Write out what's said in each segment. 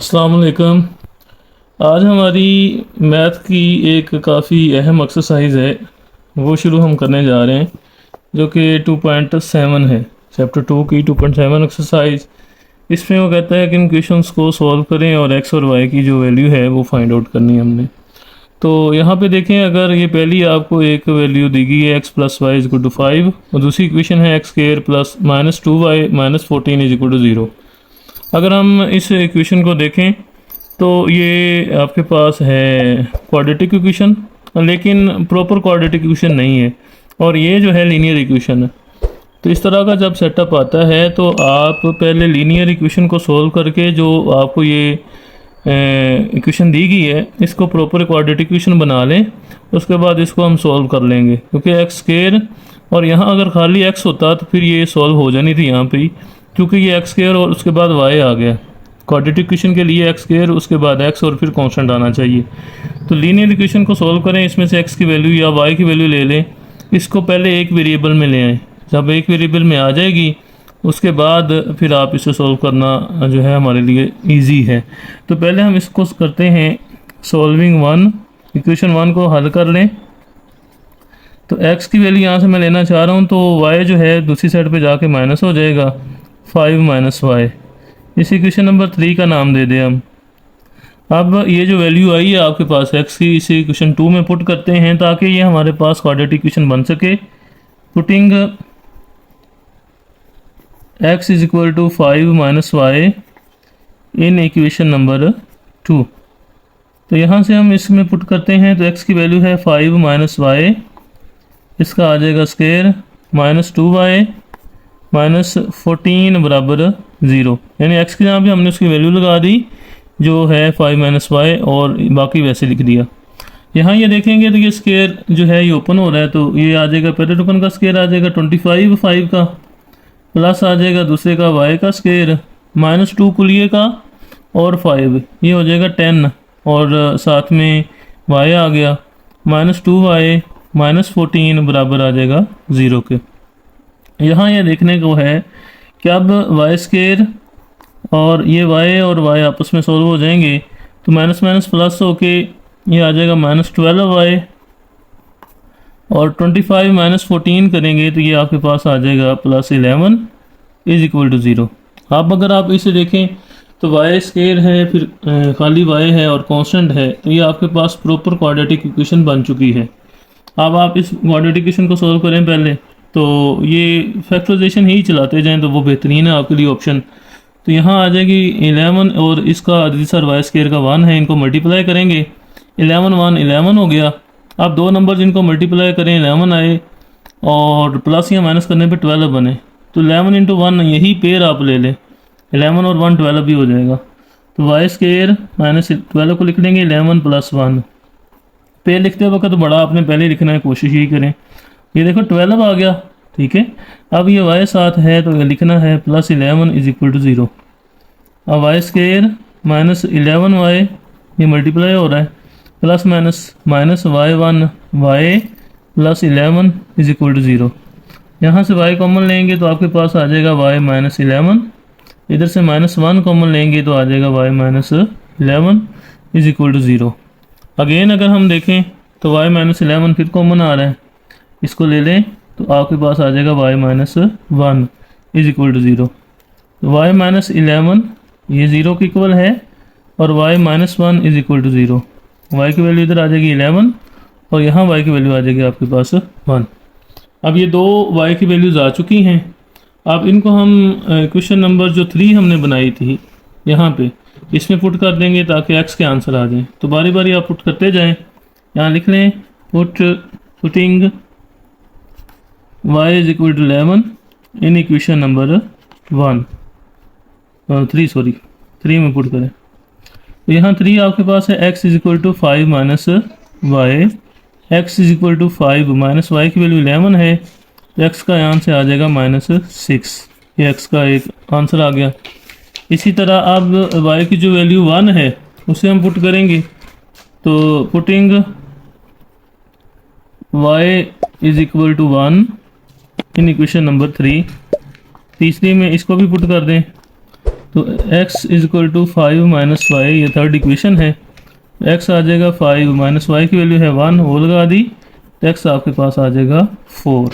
अस्सलाम वालेकुम। आज हमारी मैथ की एक काफ़ी अहम एक्सरसाइज है, वो शुरू हम करने जा रहे हैं, जो कि 2.7 है, चैप्टर 2 की 2.7 एक्सरसाइज। इसमें वो कहता है कि इन क्वेश्चंस को सॉल्व करें और एक्स और वाई की जो वैल्यू है वो फाइंड आउट करनी है हमने। तो यहाँ पे देखें, अगर ये पहली आपको एक वैल्यू दी गई है x plus y is equal to 5 और दूसरी इक्वेशन है x square plus minus 2y minus 14 is equal to 0। अगर हम इस इक्वेशन को देखें तो ये आपके पास है क्वाड्रेटिक इक्वेशन, लेकिन प्रॉपर क्वाड्रेटिक इक्वेशन नहीं है, और ये जो है लीनियर इक्वेशन है। तो इस तरह का जब सेटअप आता है तो आप पहले लीनियर इक्वेशन को सोल्व करके जो आपको ये इक्वेशन दी गई है इसको प्रॉपर क्वाड्रेटिक इक्वेशन बना लें, उसके बाद इसको हम सोल्व कर लेंगे, क्योंकि एक्स स्क्वायर और यहाँ अगर खाली एक्स होता तो फिर ये सोल्व हो जानी थी यहाँ पे ही, क्योंकि ये एक्स स्क्वायर और उसके बाद वाई आ गया। क्वाड्रेटिक इक्वेशन के लिए एक्स स्क्वायर उसके बाद एक्स और फिर कांस्टेंट आना चाहिए। तो लीनियर इक्वेशन को सोल्व करें, इसमें से एक्स की वैल्यू या वाई की वैल्यू ले लें, इसको पहले एक वेरिएबल में ले आएँ। जब एक वेरिएबल में आ जाएगी उसके बाद फिर आप इसे सोल्व करना जो है हमारे लिए इजी है। तो पहले हम इसको करते हैं सॉल्विंग वन, इक्वेशन वन को हल कर लें। तो x की वैल्यू यहाँ से मैं लेना चाह रहा हूँ, तो y जो है दूसरी साइड पे जाके माइनस हो जाएगा, 5 माइनस वाई। इस इक्वेशन नंबर 3 का नाम दे दें हम। अब ये जो वैल्यू आई है आपके पास x की, इसे इक्वेशन 2 में पुट करते हैं ताकि ये हमारे पास क्वाड्रेटिक इक्वेशन बन सके। Putting x is equal to 5 minus y in equation number 2। तो यहाँ से हम इसमें पुट करते हैं, तो x की वैल्यू है 5 माइनस वाई, इसका आ जाएगा स्क्वायर माइनस 2y माइनस 14 बराबर 0, यानी x की जहाँ पे हमने उसकी वैल्यू लगा दी जो है 5 माइनस वाई और बाकी वैसे लिख दिया। यहाँ ये देखेंगे तो ये स्क्वायर जो है ये ओपन हो रहा है, तो ये आ जाएगा पहले टोकन का स्क्वायर आ जाएगा 25 5 का, प्लस आ जाएगा दूसरे का y का स्क्वायर माइनस 2 कुलिए का और 5, ये हो जाएगा 10 और साथ में y आ गया माइनस 2y माइनस 14 बराबर आ जाएगा 0 के। यहाँ ये देखने को है कि अब वाई स्क्वायर और ये y और y आपस में सॉल्व हो जाएंगे, तो माइनस माइनस प्लस होके ये आ जाएगा माइनस 12y और 25 माइनस 14 करेंगे तो ये आपके पास आ जाएगा प्लस 11 इज इक्वल टू 0। अब अगर आप इसे देखें तो वाई स्क्वायर है, फिर खाली y है और कांस्टेंट है, तो ये आपके पास प्रॉपर क्वाड्रेटिक इक्वेशन बन चुकी है। अब आप इस क्वाड्रेटिक इक्वेशन को सॉल्व करें पहले, तो ये फैक्टराइजेशन ही चलाते जाएं तो वो बेहतरीन है आपके लिए ऑप्शन। तो यहाँ आ जाएगी 11 और इसका आंसर वाई स्क्वायर का 1 है, इनको मल्टीप्लाई करेंगे, 11 1 11 हो गया। अब दो नंबर जिनको मल्टीप्लाई करें 11 आए और प्लस या माइनस करने पे 12 बने, तो 11 इंटू 1 यही पेयर आप ले लें, 11 और 1 12 भी हो जाएगा। तो वाई स्क्वायर माइनस 12 को लिख लेंगे 11 प्लस 1। पेयर लिखते वक्त तो बड़ा आपने पहले लिखना है, कोशिश ही करें। ये देखो 12 आ गया, ठीक है। अब ये वाई साथ है तो ये लिखना है प्लस 11 इज इक्वल टू 0। अब वाई स्क्वायर माइनस 11 वाई, ये मल्टीप्लाई हो रहा है, plus minus minus y 1 y plus 11 is equal to 0। यहाँ से y कॉमन लेंगे तो आपके पास आ जाएगा y माइनस 11, इधर से माइनस 1 कॉमन लेंगे तो आ जाएगा y minus 11 is equal to 0। Again अगर हम देखें तो y माइनस 11 फिर कॉमन आ रहा है, इसको ले लें तो आपके पास आ जाएगा y minus 1 is equal to 0। y minus 11 ये 0 के इक्वल है और y minus 1 is equal to 0। y की वैल्यू इधर आ जाएगी 11 और यहाँ y की वैल्यू आ जाएगी आपके पास 1। अब ये दो y की वैल्यूज़ आ चुकी हैं। अब इनको हम क्वेश्चन नंबर जो 3 हमने बनाई थी यहाँ पे इसमें पुट कर देंगे ताकि x के आंसर आ जाएं। तो बारी बारी आप पुट करते जाएं। यहाँ लिख लें putting y is equal to 11 in equation number 3 में पुट करें। तो यहाँ 3 आपके पास है x is equal to 5 minus y, x is equal to 5 minus y की वैल्यू 11 है, तो x का यहाँ से आ जाएगा माइनस 6। ये x का एक आंसर आ गया। इसी तरह अब y की जो वैल्यू 1 है उसे हम पुट करेंगे, तो putting y is equal to 1 in equation number 3, तीसरी में इसको भी पुट कर दें तो x is equal to 5 minus y, ये थर्ड इक्वेशन है। x आ जाएगा 5 माइनस वाई की वैल्यू है 1, वो लगा दी तो x आपके पास आ जाएगा 4।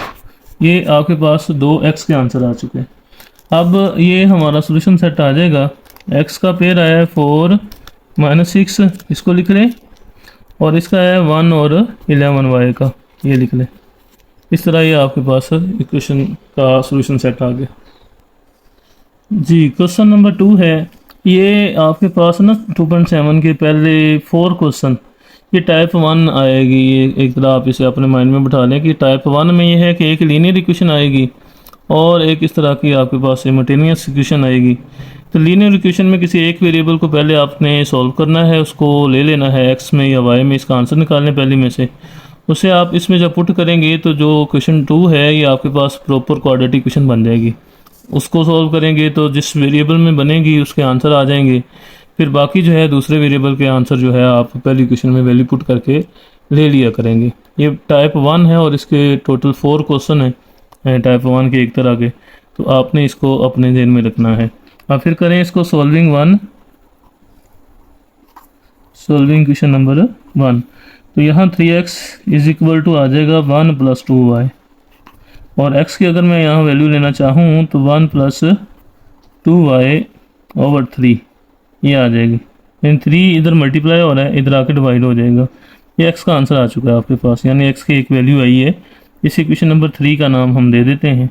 ये आपके पास दो x के आंसर आ चुके हैं। अब ये हमारा सोल्यूशन सेट आ जाएगा। x का पेयर आया है 4 माइनस 6, इसको लिख लें, और इसका है 1 और 11 y का, ये लिख लें। इस तरह ये आपके पास इक्वेशन का सोल्यूशन सेट आ गया जी। क्वेश्चन नंबर 2 है, ये आपके पास ना 2.7 के पहले 4 क्वेश्चन, ये टाइप 1 आएगी। ये एक तरह आप इसे अपने माइंड में बिठा लें कि टाइप 1 में ये है कि एक लीनियर इक्वेशन आएगी और एक इस तरह की आपके पास सिमल्टेनियस इक्वेशन आएगी। तो लीनियर इक्वेशन में किसी एक वेरिएबल को पहले आपने सॉल्व करना है, उसको ले लेना है x में या y में, इसका आंसर निकालने पहले में से, उसे आप इसमें जब पुट करेंगे तो जो क्वेश्चन 2 है ये आपके पास प्रॉपर क्वाड्रेटिक इक्वेशन बन जाएगी। उसको सॉल्व करेंगे तो जिस वेरिएबल में बनेगी उसके आंसर आ जाएंगे। फिर बाकी जो है दूसरे वेरिएबल के आंसर जो है आप पहली इक्वेशन में वैल्यू पुट करके ले लिया करेंगे। ये टाइप 1 है और इसके टोटल 4 क्वेश्चन हैं टाइप 1 के एक तरह के, तो आपने इसको अपने ध्यान में रखना है। अब फिर करें इसको सॉल्विंग क्वेश्चन नंबर 1। तो यहाँ 3x इज इक्वल टू आ जाएगा 1 + 2y, और x की अगर मैं यहाँ वैल्यू लेना चाहूँ तो 1 + 2y/3 ये आ जाएगी। यानी 3 इधर मल्टीप्लाई हो रहा है, इधर आके डिवाइड हो जाएगा। ये x का आंसर आ चुका है आपके पास, यानी x की एक वैल्यू आई है। इस इक्वेशन नंबर 3 का नाम हम दे देते हैं।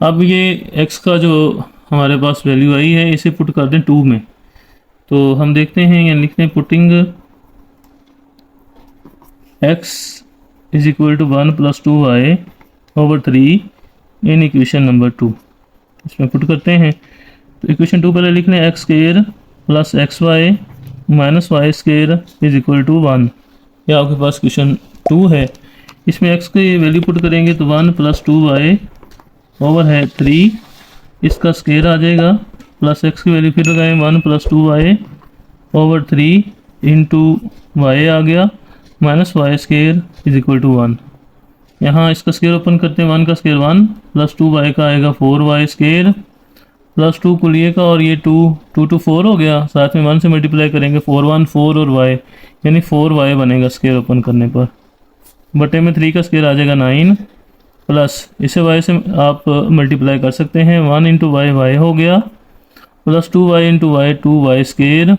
अब ये x का जो हमारे पास वैल्यू आई है इसे पुट कर दें 2 में, तो हम देखते हैं, यानी लिखते हैं putting x is equal to 1 + 2y/3 in equation number 2। इसमें पुट करते हैं तो इक्वेशन 2 पहले लिख लें, x² + xy - y² is equal to 1। यह आपके पास क्वेश्चन 2 है। इसमें x की वैल्यू पुट करेंगे तो 1 + 2y/3 इसका स्क्वायर आ जाएगा, प्लस x की वैल्यू फिर लगाएं 1 + 2y/3 इंटू y आ गया, -y² इज इक्वल टू 1। यहाँ इसका स्क्वायर ओपन करते हैं, 1 का स्क्वायर 1 + 2y का आएगा 4y² + 2 कुलिए का, और ये 2 to 4 हो गया, साथ में 1 से मल्टीप्लाई करेंगे 4 1 4 और y, यानी 4y बनेगा स्क्वायर ओपन करने पर। बटे में 3 का स्क्वायर आ जाएगा 9, प्लस इसे y से आप मल्टीप्लाई कर सकते हैं, 1 × y हो गया, plus 2y × y 2y²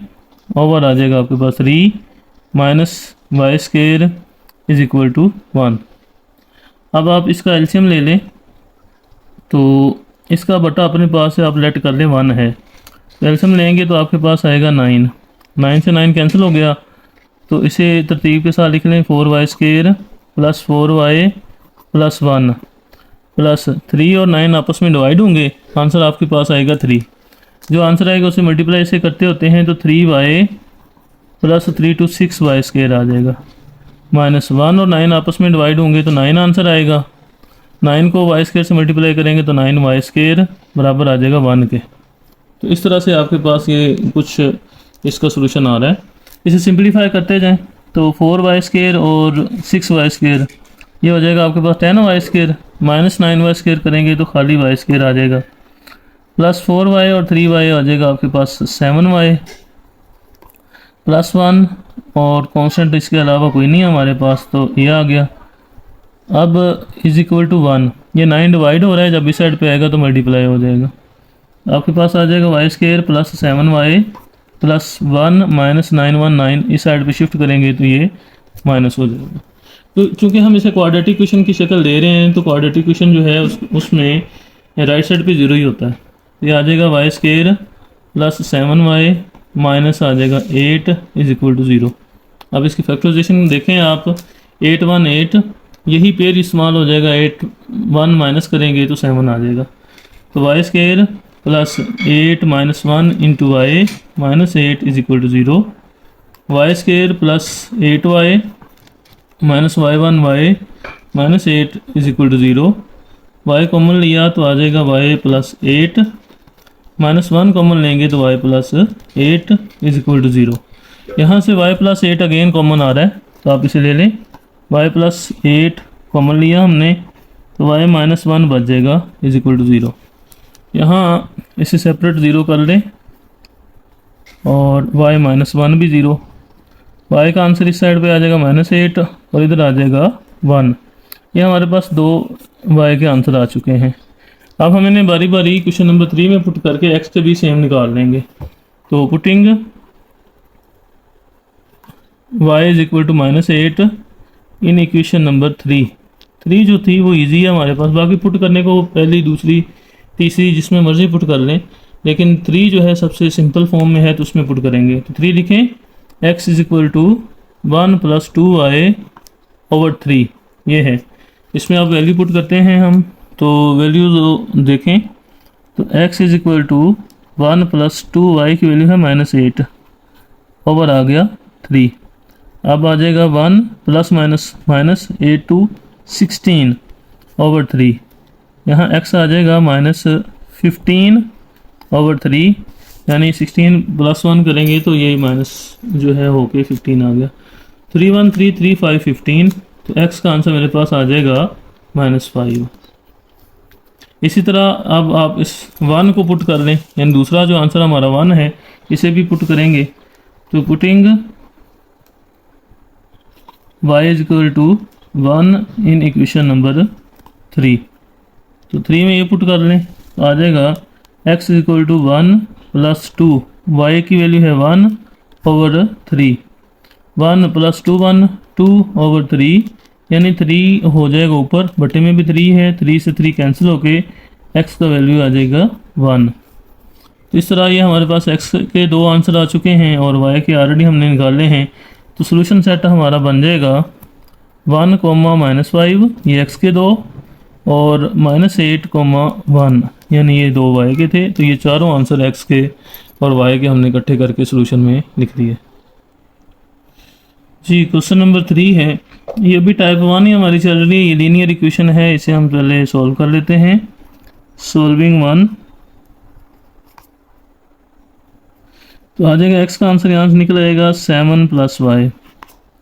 over आ जाएगा आपके पास 3 -y² इज इक्वल टू 1। अब आप इसका एलसीएम ले लें, तो इसका बटा अपने पास से आप लेट कर लें 1 है, तो एलसीएम लेंगे तो आपके पास आएगा 9 से 9 कैंसिल हो गया, तो इसे तरतीब के साथ लिख लें 4y² + 4y + 1 प्लस 3 और 9 आपस में डिवाइड होंगे, आंसर आपके पास आएगा 3। जो आंसर आएगा उसे मल्टीप्लाई इसे करते होते हैं, तो 3y + 3 to 6y² आ जाएगा, -1 और 9 आपस में डिवाइड होंगे तो 9 आंसर आएगा। 9 को y² से मल्टीप्लाई करेंगे तो 9y² बराबर आ जाएगा 1 के। तो इस तरह से आपके पास ये कुछ इसका सोल्यूशन आ रहा है। इसे सिंप्लीफाई करते जाएं तो 4y² और 6y² ये हो जाएगा आपके पास 10y² -9y² करेंगे तो खाली y² आ जाएगा, प्लस 4y और 3y आ जाएगा आपके पास 7y +1 और कांस्टेंट इसके अलावा कोई नहीं है हमारे पास, तो ये आ गया। अब इज इक्वल टू 1, ये 9 डिवाइड हो रहा है, जब इस साइड पे आएगा तो मल्टीप्लाई हो जाएगा, आपके पास आ जाएगा y² + 7y + 1 -9 1 9, इस साइड पे शिफ्ट करेंगे तो ये माइनस हो जाएगा। तो चूँकि हम इसे क्वाड्रेटिक इक्वेशन की शक्ल दे रहे हैं, तो क्वाड्रेटिक इक्वेशन जो है उसमें राइट साइड पे 0 ही होता है। ये आ जाएगा y² + 7y माइनस आ जाएगा 8 इज इक्वल टू 0। अब इसकी फैक्टराइजेशन देखें आप, 8 1 8, यही पेयर इस्तेमाल हो जाएगा, 8 1 माइनस करेंगे तो 7 आ जाएगा, तो y² + 8 - 1 × y -8 is equal to 0, y² + 8y -y1 y -8 is equal to 0, y common लिया तो आ जाएगा y + 8 -1 कॉमन लेंगे तो y + 8 इज इक्वल टू 0। यहाँ से y + 8 अगेन कॉमन आ रहा है, तो आप इसे ले लें, y + 8 कॉमन लिया हमने तो y -1 बच जाएगा इज इक्वल टू 0। यहाँ इसे सेपरेट 0 कर लें और y -1 भी 0। y का आंसर इस साइड पे आ जाएगा -8 और इधर आ जाएगा 1। ये हमारे पास दो y के आंसर आ चुके हैं। अब हम इन्हें बारी बारी क्वेश्चन नंबर 3 में पुट करके x के भी सेम निकाल लेंगे। तो putting y is equal to -8 in equation number 3 जो थी वो इजी है हमारे पास, बाकी पुट करने को पहली दूसरी तीसरी जिसमें मर्जी पुट कर लें, लेकिन 3 जो है सबसे सिंपल फॉर्म में है तो उसमें पुट करेंगे। तो 3 लिखें, x is equal to 1 + 2y/3 ये है। इसमें आप वैल्यू पुट करते हैं हम, तो वैल्यू देखें तो x is equal to 1 + 2y की वैल्यू है -8 ओवर आ गया 3। अब आ जाएगा 1 ± -8 to 16 ओवर 3। यहाँ x आ जाएगा -15 ओवर 3, यानी 16 + 1 करेंगे तो ये माइनस जो है होके 15 आ गया। 3 1 3 3 5 15, तो x का आंसर मेरे पास आ जाएगा -5। इसी तरह अब आप इस 1 को पुट कर लें, यानी दूसरा जो आंसर हमारा 1 है इसे भी पुट करेंगे। तो putting y is equal to 1 in equation number 3, तो 3 में ये पुट कर लें तो आ जाएगा x is equal to 1 + 2, y की वैल्यू है 1 ओवर 3, 1 + 2 1 2 ओवर 3, यानी 3 हो जाएगा ऊपर, बटे में भी 3 है, 3 से 3 कैंसिल होके x का वैल्यू आ जाएगा 1। तो इस तरह ये हमारे पास x के दो आंसर आ चुके हैं और y के ऑलरेडी हमने निकाले हैं। तो सोल्यूशन सेट हमारा बन जाएगा 1, -5 ये x के दो और -8, 1 यानी ये दो y के थे। तो ये चारों आंसर x के और y के हमने इकट्ठे करके सोल्यूशन में लिख दिए। जी क्वेश्चन नंबर 3 है, ये भी टाइप 1 ही हमारी चल रही है, ये लीनियर इक्वेशन है, इसे हम पहले सॉल्व कर लेते हैं। सॉल्विंग 1, तो आ जाएगा x का आंसर यहाँ से निकल आएगा 7 + y।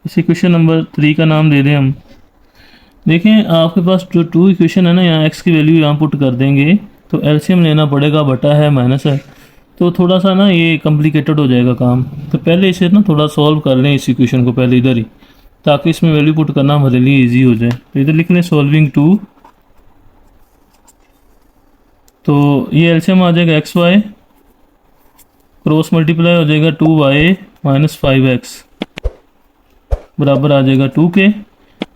इस इक्वेशन नंबर 3 का नाम दे दें हम। देखें आपके पास जो 2 इक्वेशन है ना, यहाँ x की वैल्यू यहाँ पुट कर देंगे तो एलसीएम लेना पड़ेगा, बटा है माइनस है, तो थोड़ा सा ना ये कॉम्प्लिकेटेड हो जाएगा काम। तो पहले इसे ना थोड़ा सॉल्व कर लें इस इक्वेशन को पहले इधर ही, ताकि इसमें वैल्यू पुट करना हमारे लिए इजी हो जाए। तो इधर लिख लें सॉल्विंग 2, तो ये एलसीएम आ जाएगा एक्स वाई, क्रॉस मल्टीप्लाई हो जाएगा 2y - 5x बराबर आ जाएगा 2 के।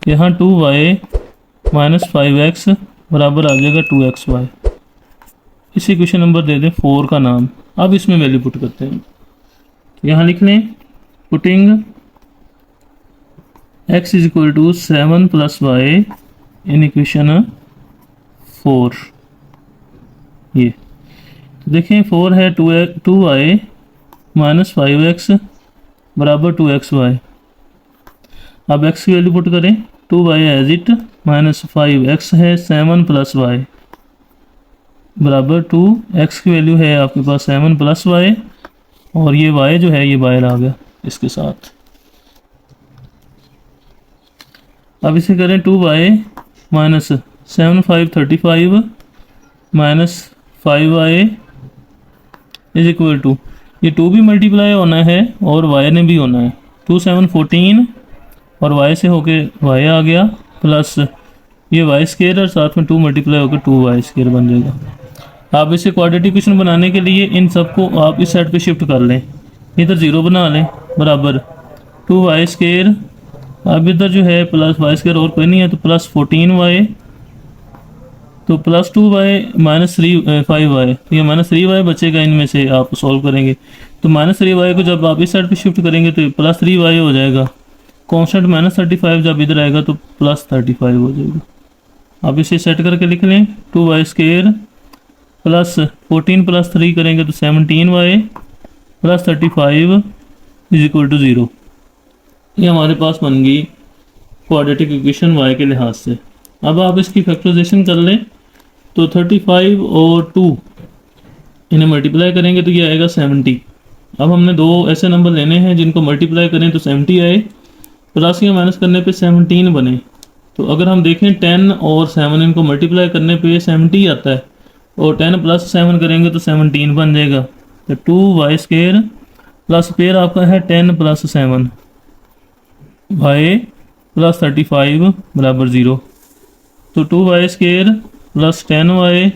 यहाँ 2y - 5x बराबर आ जाएगा 2xy। इसी क्वेश्चन नंबर दे दें 4 का नाम। अब इसमें वैल्यू पुट करते हैं, यहाँ लिख लें putting x is equal to 7 + y in equation 4। ये तो देखें 4 है 2y - 5x बराबर 2xy। अब x की वैल्यू पुट करें, 2y एज इट -5x है 7 + y बराबर 2, x की वैल्यू है आपके पास 7 + y और ये y जो है ये बाहर आ गया इसके साथ। अब इसे करें 2y - 7 5 35 -5y is equal to, ये 2 भी मल्टीप्लाई होना है और y ने भी होना है, 2 7 14 और y से होके y आ गया प्लस ये y² और साथ में 2 मल्टीप्लाई होकर 2y² बन जाएगा। आप इसे क्वाड्रेटिक इक्वेशन बनाने के लिए इन सबको आप इस साइड पे शिफ्ट कर लें, इधर 0 बना लें बराबर 2y²। अब इधर जो है प्लस y² और कोई नहीं है तो प्लस 14y, तो प्लस 2y - 5y, तो ये -3y बचेगा, इनमें से आप सॉल्व करेंगे तो -3y को जब आप इस साइड पे शिफ्ट करेंगे तो प्लस 3y हो जाएगा। कांस्टेंट -35 जब इधर आएगा तो प्लस 35 हो जाएगा। अब इसे सेट करके लिख लें 2y² प्लस 14 + 3 करेंगे तो 17y plus 35 is equal to 0। ये हमारे पास बन गई क्वाड्रेटिक इक्वेशन y के लिहाज से। अब आप इसकी फैक्टराइजेशन कर लें तो 35 और 2 इन्हें मल्टीप्लाई करेंगे तो ये आएगा 70। अब हमने दो ऐसे नंबर लेने हैं जिनको मल्टीप्लाई करें तो 70 आए, प्लस या माइनस करने पे 17 बने। तो अगर हम देखें 10 और 7 इनको मल्टीप्लाई करने पे 70 आता है और 10 + 7 करेंगे तो 17 बन जाएगा। तो 2y² प्लस पेयर आपका है 10 प्लस 7 वाई प्लस 35 बराबर 0। तो 2y square plus 10y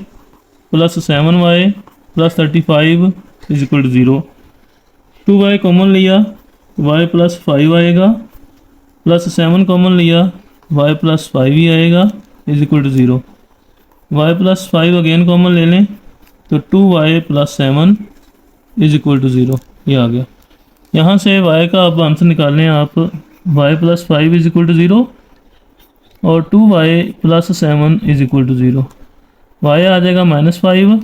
plus 7y plus 35 is equal to 0। 2y common लिया y प्लस 5 आएगा, प्लस 7 कॉमन लिया y प्लस 5 ही आएगा is equal to 0। y plus 5 again common ले लें तो 2y plus 7 is equal to 0, ये आ गया। यहाँ से y का आप आंसर निकालें आप, y plus 5 is equal to 0 और 2y plus 7 is equal to 0। y आ जाएगा -5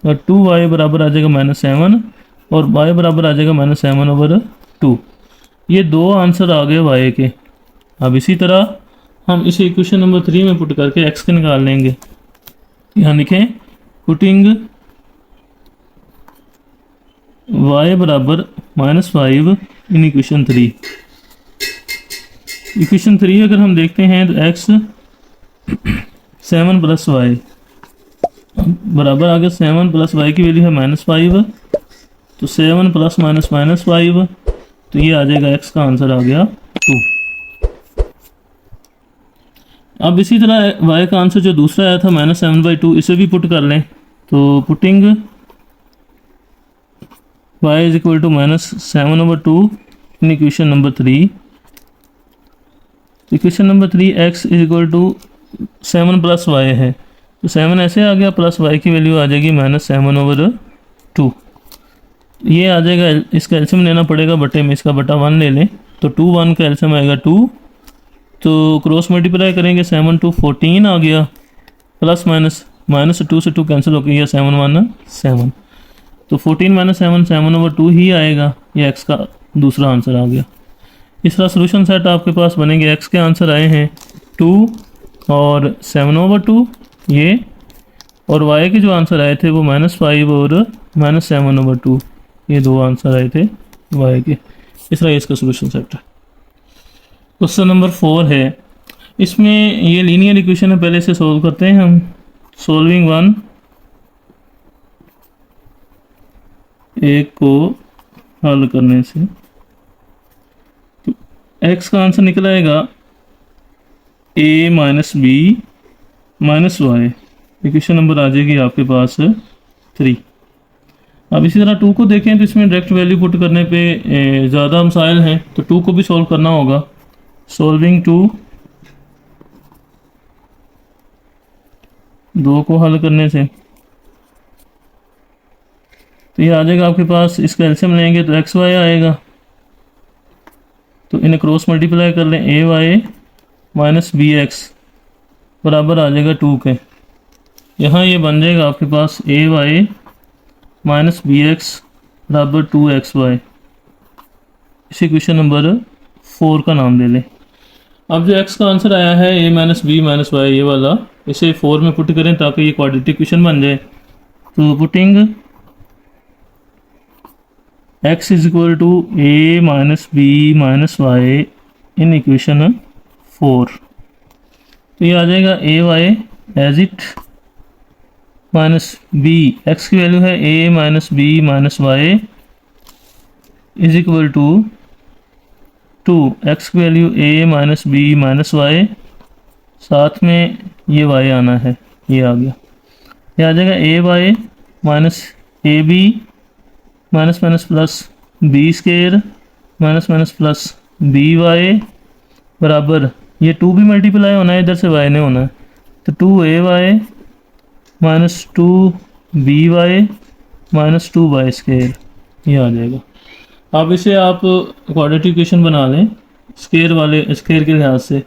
और 2y बराबर आ जाएगा -7 और y बराबर आ जाएगा -7/2। ये दो आंसर आ गए y के। अब इसी तरह हम इसे इक्वेशन नंबर 3 में पुट करके x के निकाल लेंगे। यहाँ लिखें पुटिंग y बराबर -5 इन इक्वेशन 3। इक्वेशन 3 अगर हम देखते हैं तो x 7 प्लस वाई बराबर आ गया 7 प्लस वाई की वैल्यू है -5, तो 7 प्लस -5, तो ये आ जाएगा x का आंसर आ गया 2। अब इसी तरह y का आंसर जो दूसरा आया था -7/2, इसे भी पुट कर लें। तो putting y is equal to -7/2 in equation number 3। Equation number 3 x is equal to 7 plus y है, तो 7 ऐसे आ गया, प्लस y की वैल्यू आ जाएगी -7/2। ये आ जाएगा, इसका एलसीएम लेना पड़ेगा बटे में, इसका बटा 1 ले लें तो 2 1 का एलसीएम आएगा 2, तो क्रॉस मल्टीप्लाई करेंगे 7 2 14 आ गया, प्लस माइनस 2 से 2 कैंसिल हो गया 7 1 7, तो 14 - 7 7/2 ही आएगा। ये x का दूसरा आंसर आ गया। इस तरह सोल्यूशन सेट आपके पास बनेंगे। x के आंसर आए हैं 2 और 7/2 ये, और y के जो आंसर आए थे वो -5 और -7/2, ये दो आंसर आए थे y के। इस तरह इसका सोल्यूशन सेट है। क्वेश्चन नंबर 4 है, इसमें ये लीनियर इक्वेशन है, पहले से सोल्व करते हैं हम। सोल्विंग 1 एक को हल करने से तो x का आंसर निकल आएगा a - b - y। Equation number आ जाएगी आपके पास 3। अब इसी तरह 2 को देखें तो इसमें डायरेक्ट वैल्यू पुट करने पे ज़्यादा मसाइल हैं, तो 2 को भी सॉल्व करना होगा। सॉल्विंग 2 2 को हल करने से तो ये आ जाएगा आपके पास, इसका एलसीएम लेंगे तो एक्स वाई आएगा, तो इन्हें क्रॉस मल्टीप्लाई कर लें, ए वाई माइनस बी एक्स बराबर आ जाएगा 2 के। यहाँ ये बन जाएगा आपके पास ए वाई माइनस बी एक्स बराबर 2xy। इसी क्वेश्चन नंबर 4 का नाम ले लें। अब जो x का आंसर आया है a - b - y, ये वाला, इसे 4 में पुट करें ताकि ये क्वाड्रेटिक इक्वेशन बन जाए। तो putting x is equal to a - b - y in equation 4, तो ये आ जाएगा A Y as it minus B, X की वैल्यू है a - b - y is equal to 2, X की वैल्यू a - b - y, साथ में ये y आना है, ये आ गया। ये आ जाएगा A Y minus A B minus minus plus B square minus minus plus B Y बराबर, ये 2 भी मल्टीप्लाई होना है, इधर से y ने होना है, तो 2a y minus 2b y minus 2y square, ये आ जाएगा। अब इसे आप क्वाड्रेटिक इक्वेशन बना लें स्केयर के लिहाज से,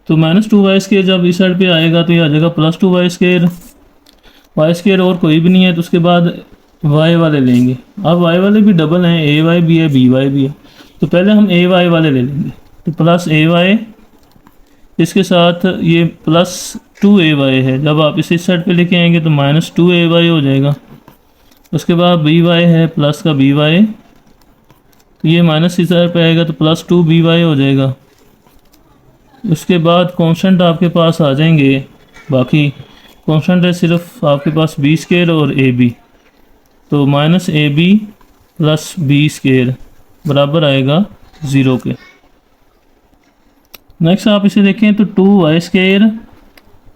तो -2y स्केयर जब इस साइड पे आएगा तो ये आ जाएगा +2y स्केयर, y स्केयर और कोई भी नहीं है, तो उसके बाद y वाले लेंगे। अब y वाले भी डबल हैं, ए वाई भी है बी वाई भी है, तो पहले हम ए वाई वाले ले लेंगे, तो प्लस ए वाई, इसके साथ ये +2ay है, जब आप इसे इस साइड पे लेके आएंगे तो -2ay हो जाएगा। उसके बाद बी वाई है प्लस का बी वाई, तो ये माइनस इस साइड पे आएगा तो +2by हो जाएगा। उसके बाद कांस्टेंट आपके पास आ जाएंगे, बाकी कांस्टेंट है सिर्फ आपके पास बी स्केयर और ए बी, तो -ab + b स्केयर बराबर आएगा 0 के। नेक्स्ट आप इसे देखें तो 2y²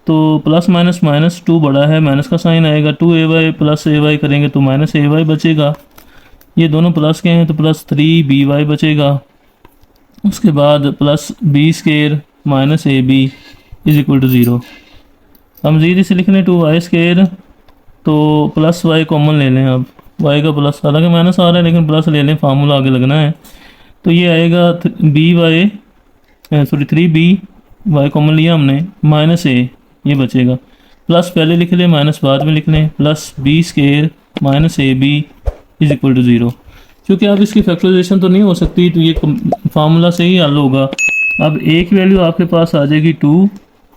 तो प्लस माइनस माइनस 2 बड़ा है, माइनस का साइन आएगा, 2ay प्लस ay करेंगे तो माइनस ay बचेगा। ये दोनों प्लस के हैं तो प्लस 3by बचेगा। उसके बाद plus b² minus ab is equal to 0। हम मज़ीद इसे लिख लें 2y² तो प्लस y कॉमन ले लें। अब y का प्लस, हालांकि माइनस आ रहा है लेकिन प्लस ले लें, फार्मूला आगे लगना है। तो ये आएगा 3b y कॉमन लिया हमने, माइनस a ये बचेगा। प्लस पहले लिख लें, माइनस बाद में लिख लें, plus b² minus ab is equal to 0। क्योंकि अब इसकी फैक्टराइजेशन तो नहीं हो सकती तो ये फार्मूला से ही हल होगा। अब a की वैल्यू आपके पास आ जाएगी 2,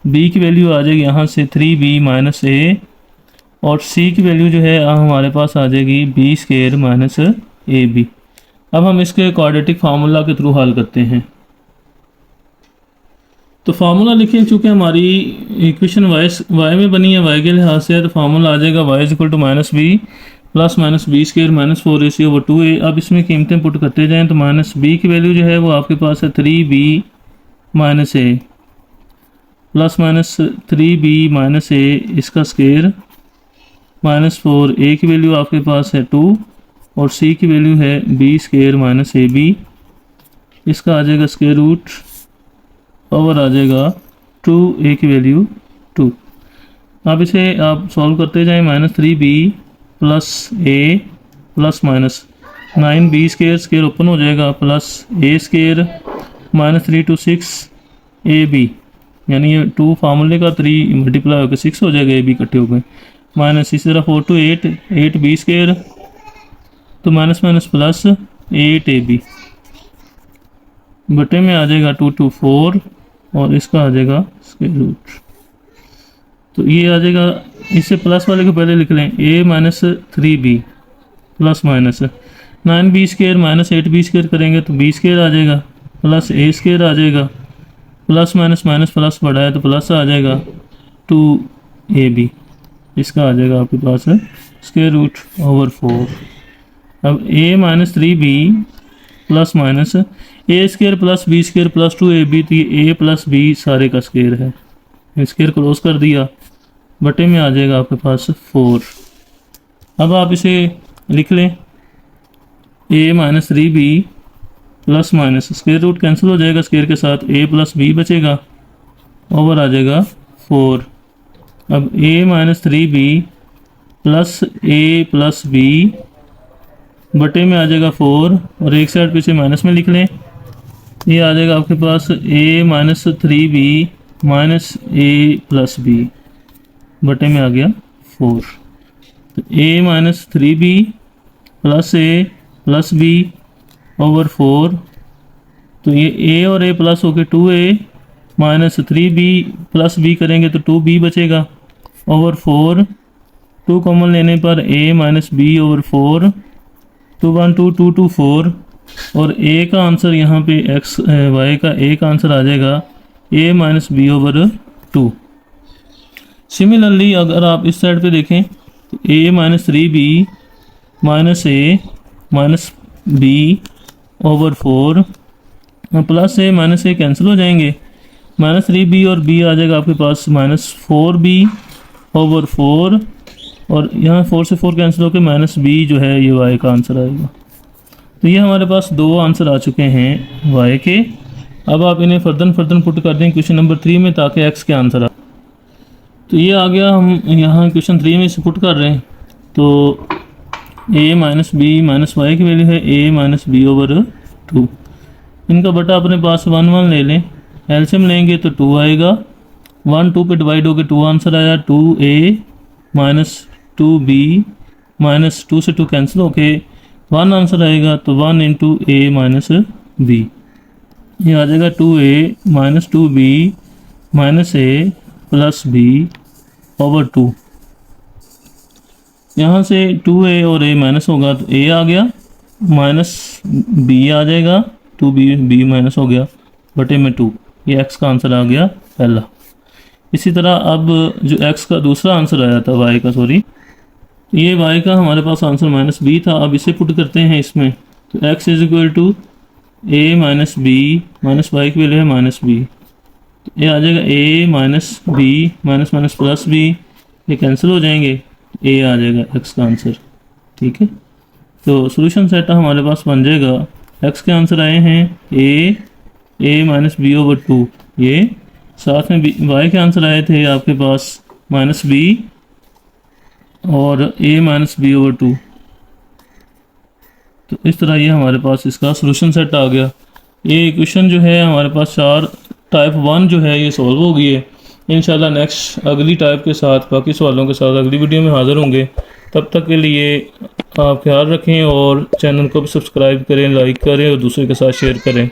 b की वैल्यू आ जाएगी यहाँ से 3b माइनस a, और c की वैल्यू जो है हमारे पास आ जाएगी b² माइनस ab। अब हम इसके क्वाड्रेटिक फार्मूला के थ्रू हल करते हैं। तो फार्मूला लिखें, चूँकि हमारी इक्वेशन y में बनी है, y के लिहाज से है, तो फार्मूला आ जाएगा y is equal to minus b plus minus b² minus 4ac/2a। अब इसमें कीमतें पुट करते जाएं तो माइनस b की वैल्यू जो है वो आपके पास है 3b minus a plus minus 3b minus a इसका स्क्वायर माइनस 4a की वैल्यू आपके पास है 2 और c की वैल्यू है b² माइनस ab, इसका आ जाएगा स्क्वायर रूट, पावर आ जाएगा 2a की वैल्यू 2। अब इसे आप सॉल्व करते जाएं, minus 3b plus a plus minus 9b² square open हो जाएगा plus a² minus 3 to 6 ab, यानी ये 2 फार्मूले का 3 मल्टीप्लाई होकर 6 हो जाएगा, ab इकट्ठे हो गए, माइनस इसी तरह 4 to 8 8b² तो माइनस माइनस प्लस 8ab बटे में आ जाएगा 2 to 4 और इसका आ जाएगा स्क्वायर रूट। तो ये आ जाएगा, इससे प्लस वाले को पहले लिख लें, a minus 3b plus minus 9b² minus 8b² करेंगे तो b² आ जाएगा प्लस a² आ जाएगा, प्लस माइनस माइनस प्लस बढ़ा है तो प्लस आ जाएगा 2ab, इसका आ जाएगा आपके पास स्क्वायर रूट ओवर 4। अब a minus 3b plus minus a² plus b² plus 2ab, तो ये a प्लस b सारे का स्क्वायर है, स्क्वायर क्लोज कर दिया, बटे में आ जाएगा आपके पास 4। अब आप इसे लिख लें, a minus 3b plus minus square root cancel हो जाएगा स्क्वायर के साथ, a प्लस b बचेगा, ओवर आ जाएगा 4। अब a minus 3b plus a plus b बटे में आ जाएगा 4 और एक साइड पे से माइनस में लिख लें, ये आ जाएगा आपके पास a minus 3b minus a plus b बटे में आ गया 4। तो a minus 3b plus a plus b over 4, तो ये a और a प्लस हो गए 2a minus 3b plus b करेंगे तो 2b बचेगा ओवर 4, 2 कॉमन लेने पर a माइनस b ओवर 4, 2 1 2 2 2 4 और a का आंसर यहाँ पे x y का a का आंसर आ जाएगा a minus b over 2। Similarly अगर आप इस साइड पे देखें तो a minus 3b minus a minus b over 4 plus a minus a cancel हो जाएंगे, माइनस 3b और b आ जाएगा आपके पास माइनस 4b ओवर 4 और यहाँ 4 से 4 कैंसिल होकर माइनस b जो है ये y का आंसर आएगा। तो ये हमारे पास 2 आंसर आ चुके हैं y के। अब आप इन्हें फर्दर पुट कर दें क्वेश्चन नंबर 3 में ताकि x के आंसर आ। तो ये आ गया, हम यहाँ क्वेश्चन 3 में इसे पुट कर रहे हैं। तो a minus b minus y की वैल्यू है a माइनस बी ओवर 2, इनका बटा अपने पास 1 1 ले लें, एलसीएम लेंगे तो 2 आएगा, 1 2 पे डिवाइड होकर 2 आंसर आया, 2a माइनस 2b माइनस 2 से 2 कैंसिल होके 1 आंसर आएगा, तो 1 इंटू a माइनस b, ये आ जाएगा 2a minus 2b minus a plus b over 2। यहाँ से 2a और a माइनस होगा तो a आ गया, माइनस b आ जाएगा, 2b माइनस हो गया, बटे में 2, ये x का आंसर आ गया पहला। इसी तरह अब जो x का दूसरा आंसर आया था y का, ये y का हमारे पास आंसर माइनस b था। अब इसे पुट करते हैं इसमें, तो x is equal to a minus b minus y की वैल्यू है माइनस बी, तो ये आ जाएगा a minus b minus minus plus b, ये कैंसिल हो जाएंगे, a आ जाएगा x का आंसर। ठीक है, तो सोल्यूशन सेट हमारे पास बन जाएगा, x के आंसर आए हैं a माइनस बी ओवर 2, ये साथ में y के आंसर आए थे आपके पास माइनस बी और a माइनस बी ओवर 2। तो इस तरह ये हमारे पास इसका सोल्यूशन सेट आ गया। ये इक्वेशन जो है हमारे पास 4 टाइप 1 जो है ये सॉल्व हो गई है। इंशाल्लाह नेक्स्ट अगली टाइप के साथ बाकी सवालों के साथ अगली वीडियो में हाज़िर होंगे। तब तक के लिए आप ख्याल रखें और चैनल को भी सब्सक्राइब करें, लाइक करें और दूसरे के साथ शेयर करें।